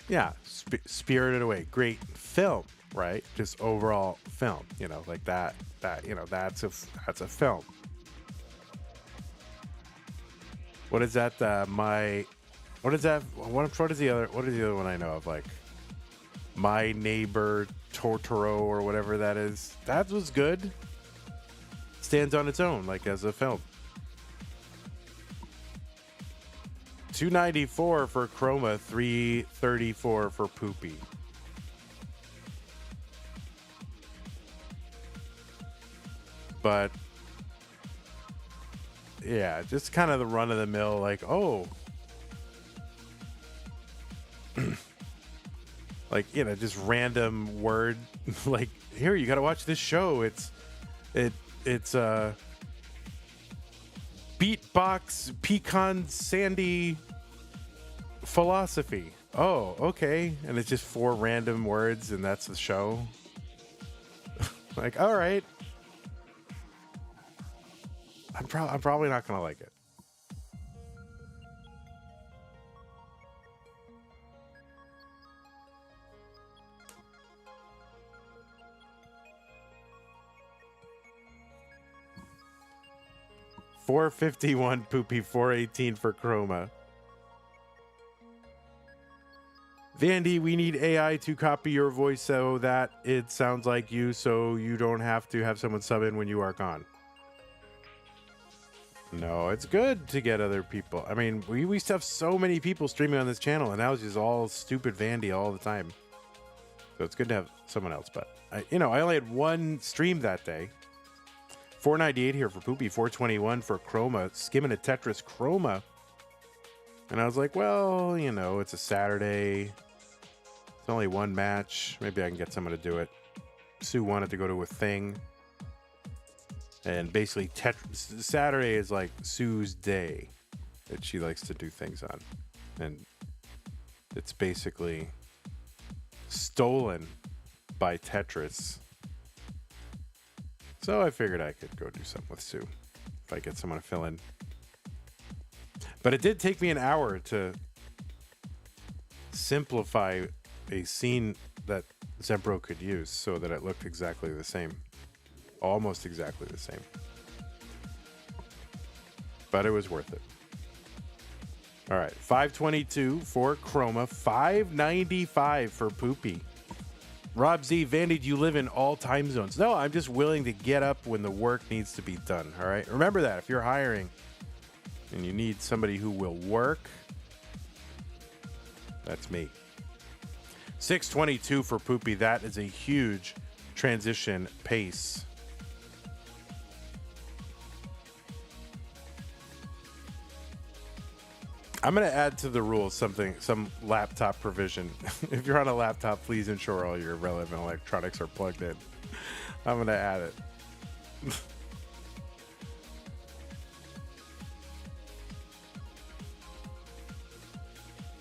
Yeah, Spirited Away, great film, right? Just overall film, like that. That's a film. What is that? What is that? What is the other one I know of? Like, My Neighbor Totoro or whatever that is. That was good. Stands on its own, like as a film. 294 for Chroma, 334 for Poopy. But yeah, just kind of the run of the mill, like, oh, like, just random word, like, here, you got to watch this show. It's beatbox pecan sandy philosophy. Oh, okay. And it's just 4 random words and that's the show. Like, all right. I'm probably not gonna like it. 451 Poopy, 418 for Chroma. Vandy, we need AI to copy your voice so that it sounds like you, so you don't have to have someone sub in when you are gone. No, it's good to get other people. I mean, we used to have so many people streaming on this channel, and now it's just all stupid Vandy all the time. So it's good to have someone else. But, I only had one stream that day. 498 here for Poopy, 421 for Chroma, skimming a Tetris Chroma. And I was like, well, it's a Saturday. It's only one match. Maybe I can get someone to do it. Sue wanted to go to a thing. And basically, Saturday is like Sue's day that she likes to do things on. And it's basically stolen by Tetris. So I figured I could go do something with Sue if I get someone to fill in. But it did take me an hour to simplify a scene that Zebro could use so that it looked exactly the same. Almost exactly the same. But it was worth it. All right, 522 for Chroma, 595 for Poopy. Rob Z, Vandy, do you live in all time zones? No, I'm just willing to get up when the work needs to be done, all right? Remember that, if you're hiring and you need somebody who will work, that's me. 622 for Poopy. That is a huge transition pace. I'm going to add to the rules some laptop provision. If you're on a laptop, please ensure all your relevant electronics are plugged in. I'm going to add it.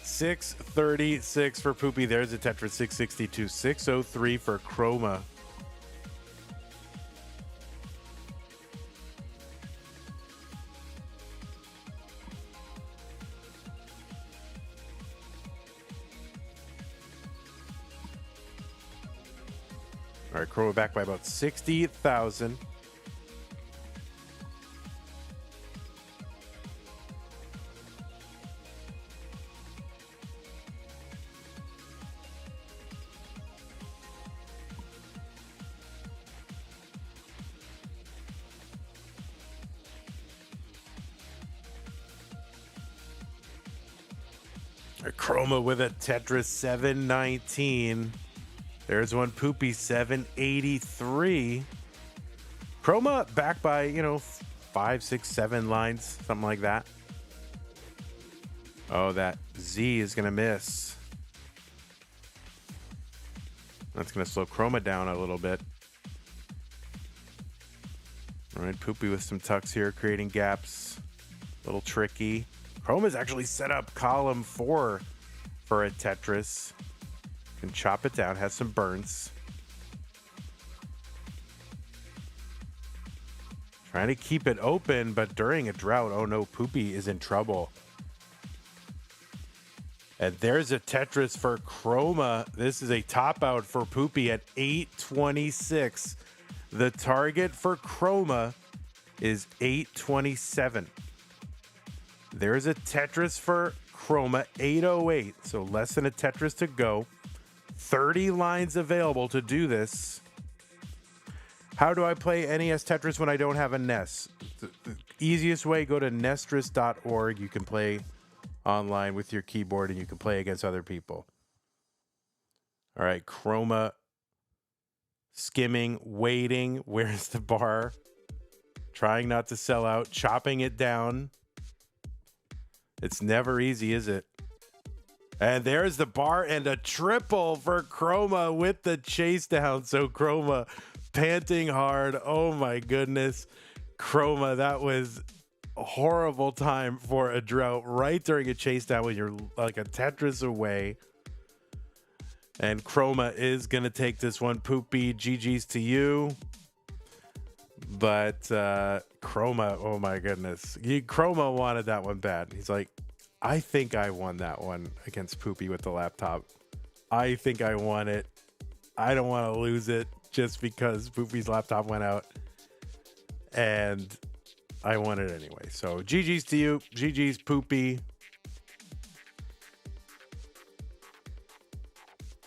636 for Poopy. There's a Tetris. 662. 603 for Chroma. All right, Chroma back by about 60,000. Chroma with a Tetris 719. There's one Poopy 783. Chroma back by, 5, 6, 7 lines, something like that. Oh, that Z is going to miss. That's going to slow Chroma down a little bit. All right, Poopy with some tucks here, creating gaps. A little tricky. Chroma's actually set up column 4 for a Tetris. Can chop it down, has some burns. Trying to keep it open, but during a drought, oh no, Poopy is in trouble. And there's a Tetris for Chroma. This is a top out for Poopy at 826. The target for Chroma is 827. There's a Tetris for Chroma, 808. So less than a Tetris to go. 30 lines available to do this. How do I play NES Tetris when I don't have a NES? The easiest way, go to nestris.org. You can play online with your keyboard and you can play against other people. All right, Chroma skimming, waiting. Where's the bar? Trying not to sell out, chopping it down. It's never easy, is it? And there's the bar and a triple for Chroma with the chase down. So Chroma panting hard. Oh my goodness. Chroma, that was a horrible time for a drought right during a chase down when you're like a Tetris away. And Chroma is going to take this one. Poopy, GG's to you. But Chroma, oh my goodness. Chroma wanted that one bad. He's like, I think I won that one against Poopy with the laptop. I think I won it. I don't want to lose it just because Poopy's laptop went out. And I won it anyway. So GG's to you. GG's Poopy.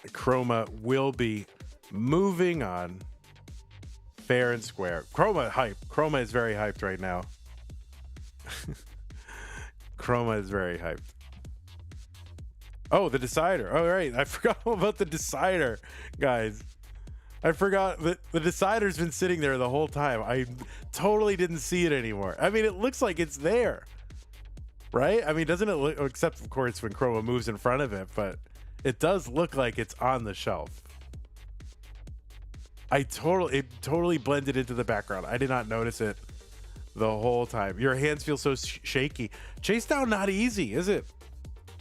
Chroma will be moving on fair and square. Chroma hype. Chroma is very hyped right now. Chroma is very hyped. Oh, the decider. All right. I forgot about the decider, guys. I forgot that the decider's been sitting there the whole time. I totally didn't see it anymore. I mean, it looks like it's there, right? I mean, doesn't it look, except of course when Chroma moves in front of it, but it does look like it's on the shelf. It totally blended into the background. I did not notice it the whole time. Your hands feel so shaky. Chase down, not easy, is it?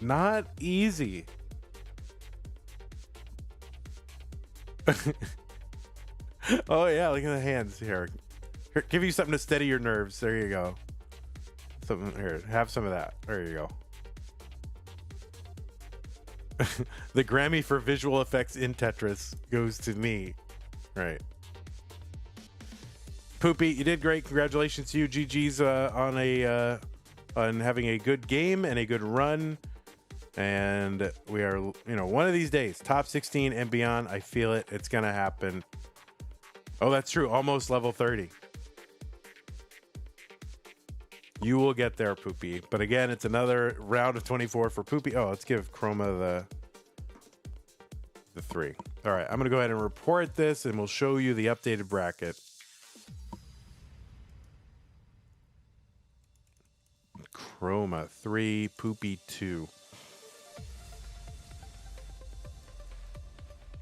Not easy. Oh yeah, look at the hands here. Here, give you something to steady your nerves. There you go. Something here. Have some of that. There you go. The Grammy for visual effects in Tetris goes to me. Right. Poopy, you did great. Congratulations to you. GG's on having a good game and a good run. And we are, one of these days, top 16 and beyond. I feel it. It's going to happen. Oh, that's true. Almost level 30. You will get there, Poopy. But again, it's another round of 24 for Poopy. Oh, let's give Chroma the 3. All right, I'm going to go ahead and report this, and we'll show you the updated bracket. Chroma 3, Poopy 2.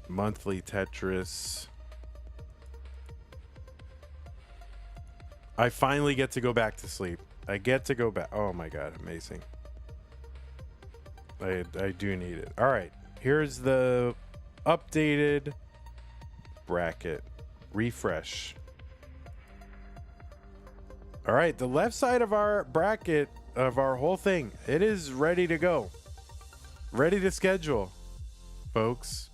Monthly Tetris. I finally get to go back to sleep. I get to go back. Oh my God, amazing. I do need it. All right, here's the updated bracket. Refresh. All right, the left side of our bracket, of our whole thing, it is ready to go. Ready to schedule, folks.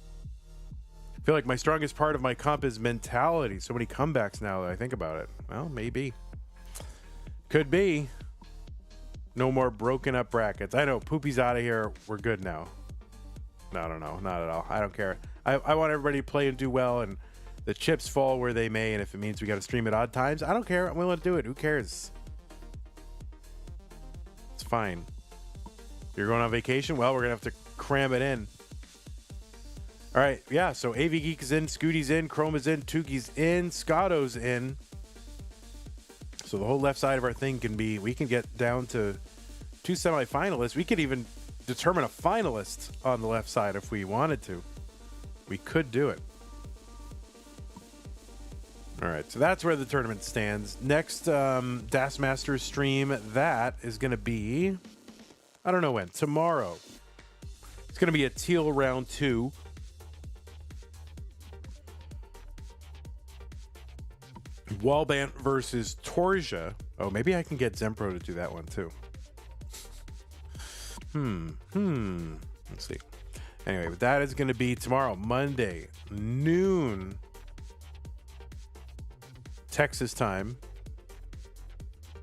I feel like my strongest part of my comp is mentality. So many comebacks now that I think about it. Well, maybe. Could be. No more broken up brackets. I know, Poopy's out of here. We're good now. No, not at all. I don't care. I want everybody to play and do well, and the chips fall where they may, and if it means we got to stream at odd times, I don't care. I'm willing to do it. Who cares? It's fine. You're going on vacation? Well, we're going to have to cram it in. All right, yeah, so AV Geek is in, Scooty's in, Chroma's in, Tuki's in, Scotto's in. So the whole left side of our thing we can get down to 2 semifinalists. We could even determine a finalist on the left side if we wanted to. We could do it. All right, so that's where the tournament stands. Next Das Masters stream, that is going to be, I don't know when, tomorrow. It's going to be a teal round 2. Wallbant versus Torja. Oh, maybe I can get Zempro to do that one too. Let's see. Anyway, but that is going to be tomorrow, Monday, noon, Texas time,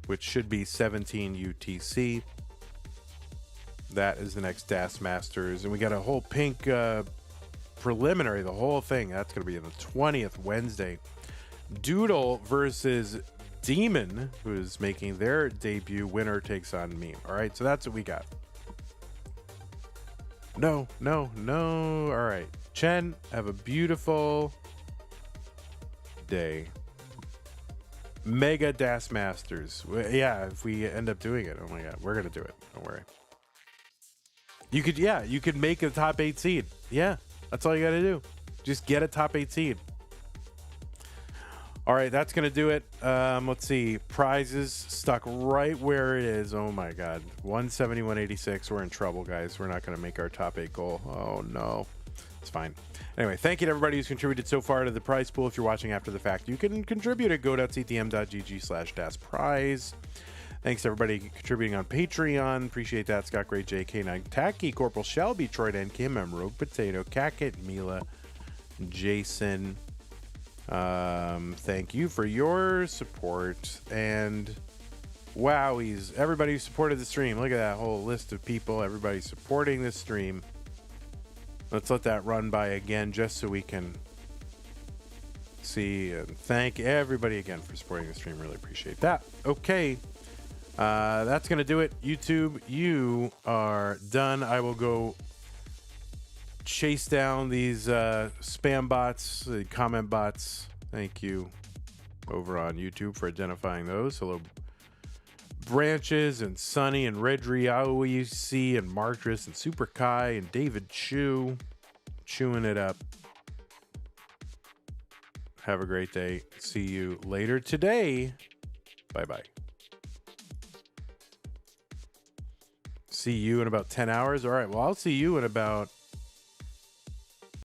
which should be 17 UTC. That is the next Das Masters. And we got a whole pink preliminary, the whole thing. That's going to be on the 20th, Wednesday. Doodle versus Demon, who is making their debut. Winner takes on Meme. All right, so that's what we got. No. All right. Chen, have a beautiful day. Mega Das Masters. Yeah, if we end up doing it. Oh my God, we're going to do it. Don't worry. You could make a top 8 seed. Yeah, that's all you got to do. Just get a top 8 seed. All right, that's going to do it. Let's see. Prizes stuck right where it is. Oh, my God. 170, 186. We're in trouble, guys. We're not going to make our top 8 goal. Oh, no. It's fine. Anyway, thank you to everybody who's contributed so far to the prize pool. If you're watching after the fact, you can contribute at go.ctm.gg/dasprize. Thanks to everybody contributing on Patreon. Appreciate that. Scott Gray, JK9, Tacky, Corporal Shelby, Troy and Kim, M. Rogue Potato, Cacket, Mila, Jason. Thank you for your support, and Wowies. Everybody who supported the stream. Look at that whole list of people. Everybody supporting the stream. Let's let that run by again just so we can see and thank everybody again for supporting the stream. Really appreciate that. Okay. That's going to do it. YouTube, you are done. I will go chase down these spam bots, the comment bots. Thank you over on YouTube for identifying those. Hello, Branches and Sunny and Redry, IOEC and Martris and Super Kai and David Chew. Chewing it up. Have a great day. See you later today. Bye-bye. See you in about 10 hours. All right. Well, I'll see you in about